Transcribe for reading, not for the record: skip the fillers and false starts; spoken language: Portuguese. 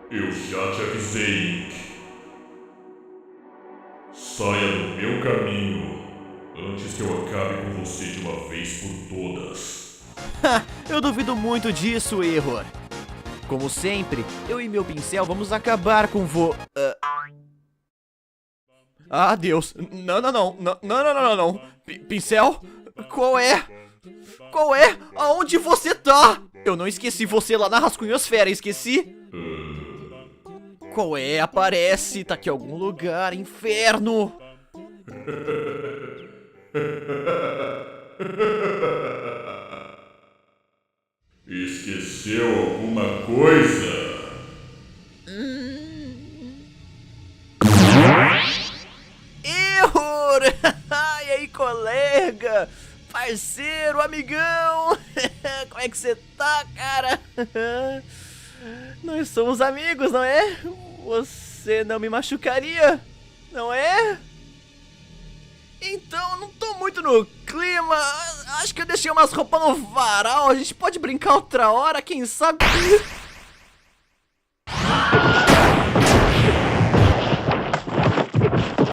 Eu já te avisei, Ink. Saia do meu caminho antes que eu acabe com você de uma vez por todas. Eu duvido muito disso, Error. Como sempre, eu e meu pincel vamos acabar com Deus. Não, não, não. Não, não, não, não, não. Pincel? Qual é? Qual é? Aonde você tá? Eu não esqueci você lá na rascunhosfera, esqueci? Qual é? Aparece. Tá aqui em algum lugar, inferno. Esqueceu alguma coisa? Error! E aí, colega? Parceiro, amigão? Como é que você tá, cara? Nós somos amigos, não é? Você não me machucaria, não é? Então, eu não tô muito no clima. Acho que eu deixei umas roupas no varal. A gente pode brincar outra hora, quem sabe?